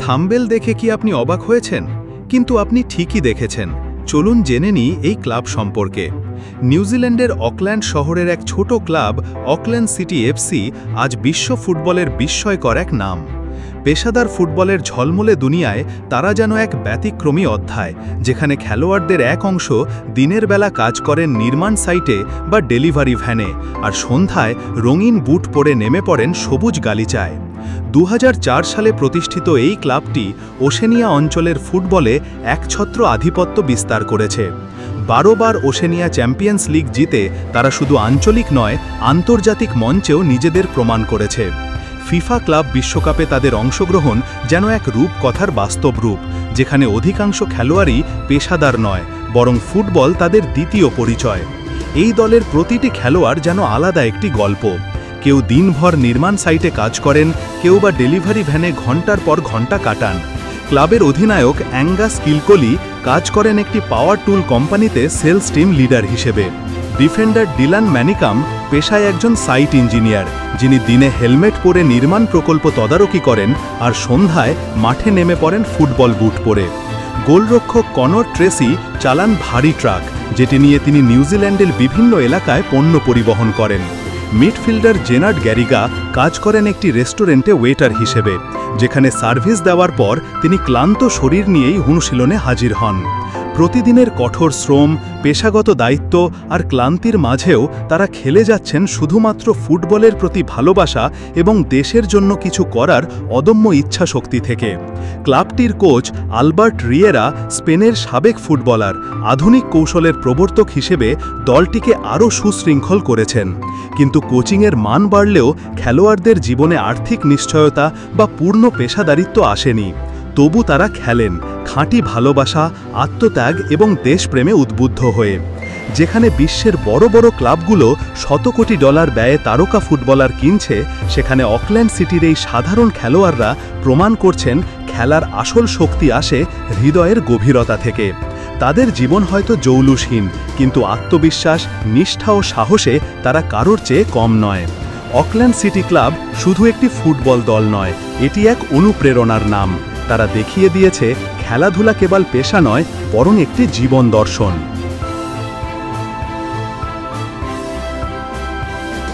Thumbnail দেখে কি আপনি অবাক হয়েছেন? কিন্তু আপনি ঠিকই দেখেছেন। চলুন জেনে নিই এই ক্লাব সম্পর্কে। নিউজিল্যান্ডের অকল্যান্ড শহরের এক ছোট ক্লাব অকল্যান্ড সিটি এফসি আজ বিশ্ব ফুটবলের বিস্ময়কর এক নাম। পেশাদার ফুটবলের ঝলমলে দুনিয়ায় তারা যেন এক ব্যতিক্রমী অধ্যায়, যেখানে খেলোয়াড়দের এক অংশ দিনের বেলা কাজ করেন নির্মাণ সাইটে বা ডেলিভারি ভ্যানে, আর সন্ধ্যায় রঙিন বুট পরে নেমে পড়েন সবুজ গালিচায়। 2004 সালে প্রতিষ্ঠিত এই ক্লাবটি ওশেনিয়া অঞ্চলের ফুটবলে একছত্র আধিপত্য বিস্তার করেছে। 12 বার ওশেনিয়া চ্যাম্পিয়ন্স লিগ জিতে তারা শুধু আঞ্চলিক নয়, আন্তর্জাতিক মঞ্চেও নিজেদের প্রমাণ করেছে। ফিফা ক্লাব বিশ্বকাপে তাদের অংশগ্রহণ যেন এক রূপকথার বাস্তব রূপ, যেখানে অধিকাংশ খেলোয়াড়ই পেশাদার নয়, বরং ফুটবল তাদের দ্বিতীয় পরিচয়। এই দলের প্রতিটি খেলোয়াড় যেন আলাদা একটি গল্প। কেউ দিনভর নির্মাণ সাইটে কাজ করেন, কেউ বা ডেলিভারি ভ্যানে ঘন্টার পর ঘন্টা কাটান। ক্লাবের অধিনায়ক অ্যাঙ্গাস কিলকলি কাজ করেন একটি পাওয়ার টুল কোম্পানিতে সেলস টিম লিডার হিসেবে। ডিফেন্ডার ডিলান ম্যানিকাম পেশায় একজন সাইট ইঞ্জিনিয়ার, যিনি দিনে হেলমেট পরে নির্মাণ প্রকল্প তদারকি করেন আর সন্ধ্যায় মাঠে নেমে পড়েন ফুটবল বুট পরে। গোলরক্ষক কনর ট্রেসি চালান ভারী ট্রাক, যেটি নিয়ে তিনি নিউজিল্যান্ডের বিভিন্ন এলাকায় পণ্য পরিবহন করেন। মিডফিল্ডার জেনার্ড গ্যারিগা কাজ করেন একটি রেস্টুরেন্টে ওয়েটার হিসেবে, যেখানে সার্ভিস দেওয়ার পর তিনি ক্লান্ত শরীর নিয়েই অনুশীলনে হাজির হন। প্রতিদিনের কঠোর শ্রম, পেশাগত দায়িত্ব আর ক্লান্তির মাঝেও তারা খেলে যাচ্ছেন শুধুমাত্র ফুটবলের প্রতি ভালোবাসা এবং দেশের জন্য কিছু করার অদম্য ইচ্ছাশক্তি থেকে। ক্লাবটির কোচ আলবার্ট রিয়েরা স্পেনের সাবেক ফুটবলার, আধুনিক কৌশলের প্রবর্তক হিসেবে দলটিকে আরও সুশৃঙ্খল করেছেন। কিন্তু কোচিংয়ের মান বাড়লেও খেলোয়াড়দের জীবনে আর্থিক নিশ্চয়তা বা পূর্ণ পেশাদারিত্ব আসেনি। তবু তারা খেলেন খাঁটি ভালোবাসা, আত্মত্যাগ এবং দেশপ্রেমে উদ্বুদ্ধ হয়ে। যেখানে বিশ্বের বড় বড় ক্লাবগুলো শত কোটি ডলার ব্যয়ে তারকা ফুটবলার কিনছে, সেখানে অকল্যান্ড সিটির এই সাধারণ খেলোয়াড়রা প্রমাণ করছেন খেলার আসল শক্তি আসে হৃদয়ের গভীরতা থেকে। তাদের জীবন হয়তো জৌলুসহীন, কিন্তু আত্মবিশ্বাস, নিষ্ঠা ও সাহসে তারা কারোর চেয়ে কম নয়। অকল্যান্ড সিটি ক্লাব শুধু একটি ফুটবল দল নয়, এটি এক অনুপ্রেরণার নাম। তারা দেখিয়ে দিয়েছে খেলাধুলা কেবল পেশা নয়, বরং একটি জীবন দর্শন।